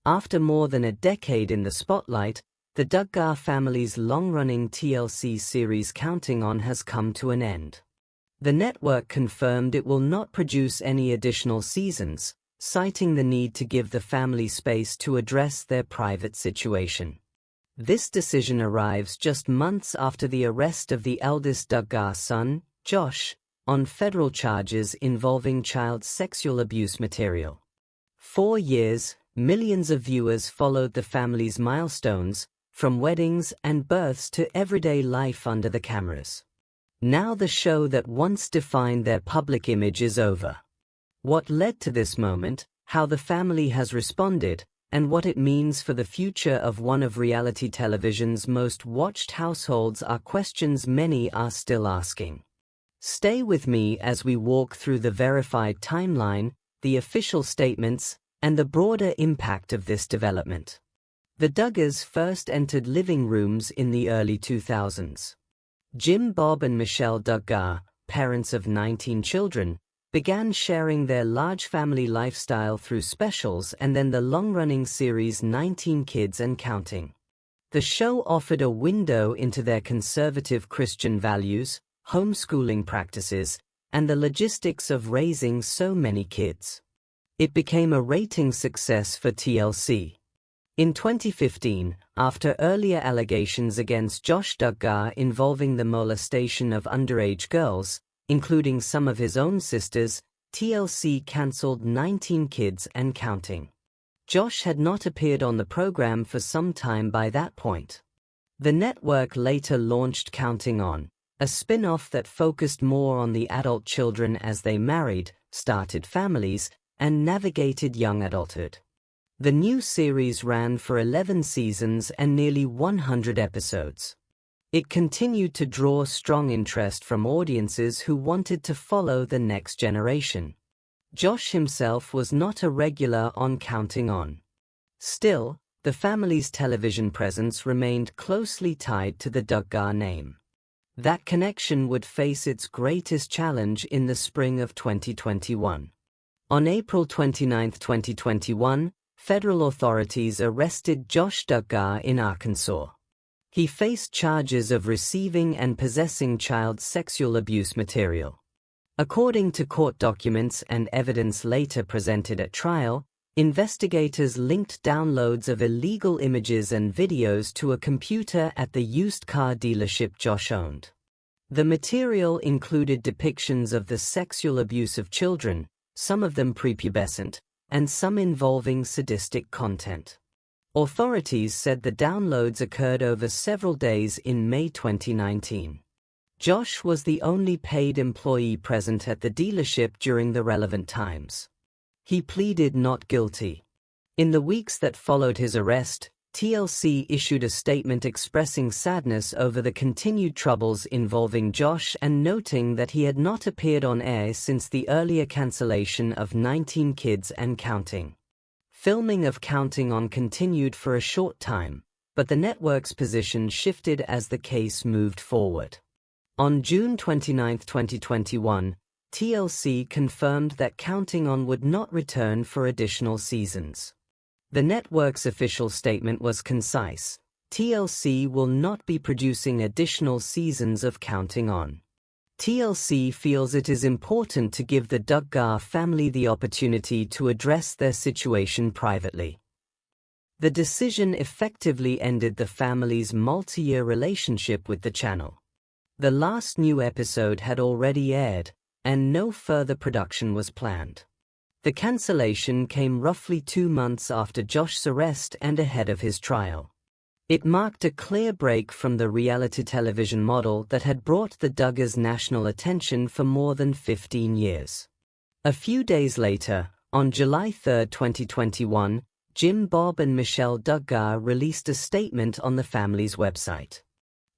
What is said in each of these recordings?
After more than a decade in the spotlight, the Duggar family's long-running TLC series Counting On has come to an end. The network confirmed it will not produce any additional seasons, citing the need to give the family space to address their private situation. This decision arrives just months after the arrest of the eldest Duggar son, Josh, on federal charges involving child sexual abuse material. 4 years, millions of viewers followed the family's milestones, from weddings and births to everyday life under the cameras. Now the show that once defined their public image is over. What led to this moment, how the family has responded, and what it means for the future of one of reality television's most watched households are questions many are still asking. Stay with me as we walk through the verified timeline, the official statements, and the broader impact of this development. The Duggars first entered living rooms in the early 2000s. Jim, Bob, and Michelle Duggar, parents of 19 children, began sharing their large family lifestyle through specials and then the long-running series 19 Kids and Counting. The show offered a window into their conservative Christian values, homeschooling practices, and the logistics of raising so many kids. It became a ratings success for TLC. In 2015, after earlier allegations against Josh Duggar involving the molestation of underage girls, including some of his own sisters, TLC cancelled 19 Kids and Counting. Josh had not appeared on the program for some time by that point. The network later launched Counting On, a spin-off that focused more on the adult children as they married, started families, and navigated young adulthood. The new series ran for 11 seasons and nearly 100 episodes. It continued to draw strong interest from audiences who wanted to follow the next generation. Josh himself was not a regular on Counting On. Still, the family's television presence remained closely tied to the Duggar name. That connection would face its greatest challenge in the spring of 2021. On April 29, 2021, federal authorities arrested Josh Duggar in Arkansas. He faced charges of receiving and possessing child sexual abuse material. According to court documents and evidence later presented at trial, investigators linked downloads of illegal images and videos to a computer at the used car dealership Josh owned. The material included depictions of the sexual abuse of children, some of them prepubescent, and some involving sadistic content. Authorities said the downloads occurred over several days in May 2019. Josh was the only paid employee present at the dealership during the relevant times. He pleaded not guilty. In the weeks that followed his arrest, TLC issued a statement expressing sadness over the continued troubles involving Josh and noting that he had not appeared on air since the earlier cancellation of 19 Kids and Counting. Filming of Counting On continued for a short time, but the network's position shifted as the case moved forward. On June 29, 2021, TLC confirmed that Counting On would not return for additional seasons. The network's official statement was concise: TLC will not be producing additional seasons of Counting On. TLC feels it is important to give the Duggar family the opportunity to address their situation privately. The decision effectively ended the family's multi-year relationship with the channel. The last new episode had already aired, and no further production was planned. The cancellation came roughly 2 months after Josh's arrest and ahead of his trial. It marked a clear break from the reality television model that had brought the Duggars national attention for more than 15 years. A few days later, on July 3, 2021, Jim, Bob, and Michelle Duggar released a statement on the family's website.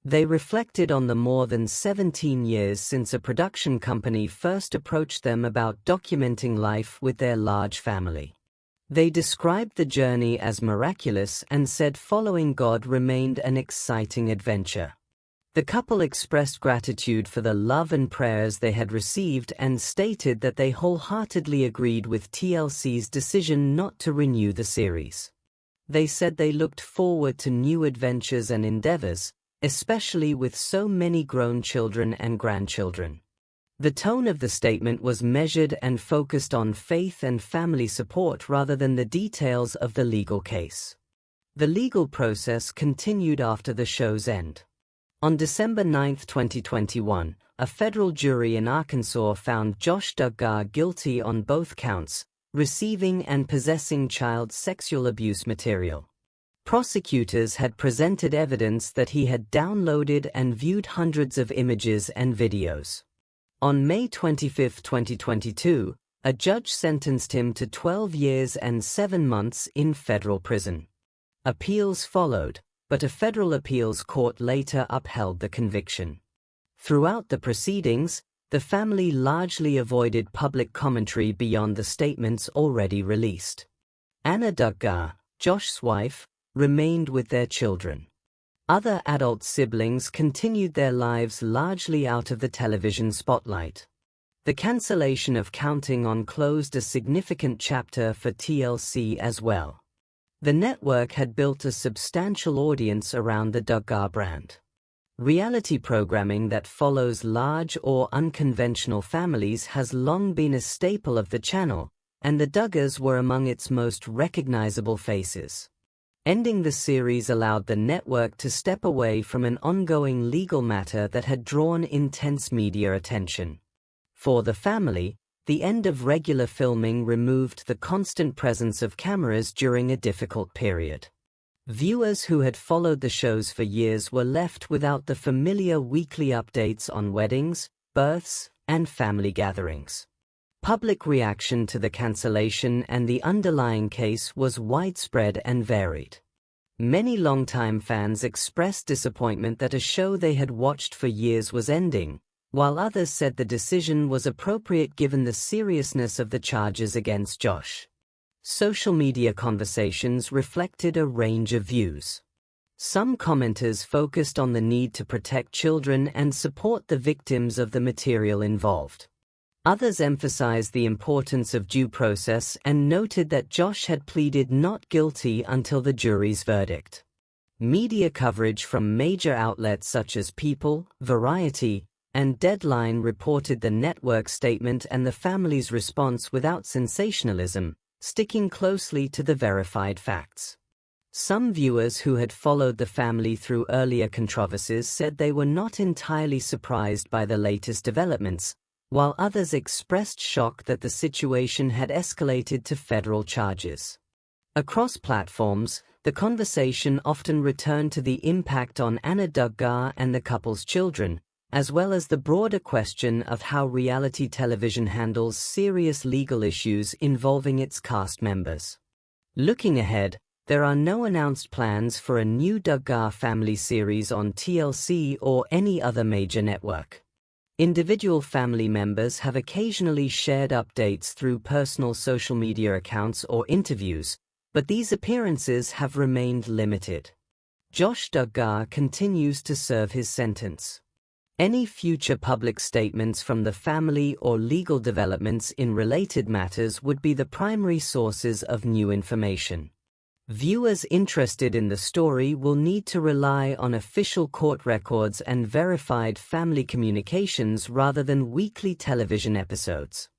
They reflected on the more than 17 years since a production company first approached them about documenting life with their large family. They described the journey as miraculous and said following God remained an exciting adventure. The couple expressed gratitude for the love and prayers they had received and stated that they wholeheartedly agreed with TLC's decision not to renew the series. They said they looked forward to new adventures and endeavors, especially with so many grown children and grandchildren. The tone of the statement was measured and focused on faith and family support rather than the details of the legal case. The legal process continued after the show's end. On December 9, 2021, a federal jury in Arkansas found Josh Duggar guilty on both counts, receiving and possessing child sexual abuse material. Prosecutors had presented evidence that he had downloaded and viewed hundreds of images and videos. On May 25, 2022, a judge sentenced him to 12 years and 7 months in federal prison. Appeals followed, but a federal appeals court later upheld the conviction. Throughout the proceedings, the family largely avoided public commentary beyond the statements already released. Anna Duggar, Josh's wife, remained with their children. Other adult siblings continued their lives largely out of the television spotlight. The cancellation of Counting On closed a significant chapter for TLC as well. The network had built a substantial audience around the Duggar brand. Reality programming that follows large or unconventional families has long been a staple of the channel, and the Duggars were among its most recognizable faces. Ending the series allowed the network to step away from an ongoing legal matter that had drawn intense media attention. For the family, the end of regular filming removed the constant presence of cameras during a difficult period. Viewers who had followed the shows for years were left without the familiar weekly updates on weddings, births, and family gatherings. Public reaction to the cancellation and the underlying case was widespread and varied. Many longtime fans expressed disappointment that a show they had watched for years was ending, while others said the decision was appropriate given the seriousness of the charges against Josh. Social media conversations reflected a range of views. Some commenters focused on the need to protect children and support the victims of the material involved. Others emphasized the importance of due process and noted that Josh had pleaded not guilty until the jury's verdict. Media coverage from major outlets such as People, Variety, and Deadline reported the network statement and the family's response without sensationalism, sticking closely to the verified facts. Some viewers who had followed the family through earlier controversies said they were not entirely surprised by the latest developments, while others expressed shock that the situation had escalated to federal charges. Across platforms, the conversation often returned to the impact on Anna Duggar and the couple's children, as well as the broader question of how reality television handles serious legal issues involving its cast members. Looking ahead, there are no announced plans for a new Duggar family series on TLC or any other major network. Individual family members have occasionally shared updates through personal social media accounts or interviews, but these appearances have remained limited. Josh Duggar continues to serve his sentence. Any future public statements from the family or legal developments in related matters would be the primary sources of new information. Viewers interested in the story will need to rely on official court records and verified family communications rather than weekly television episodes.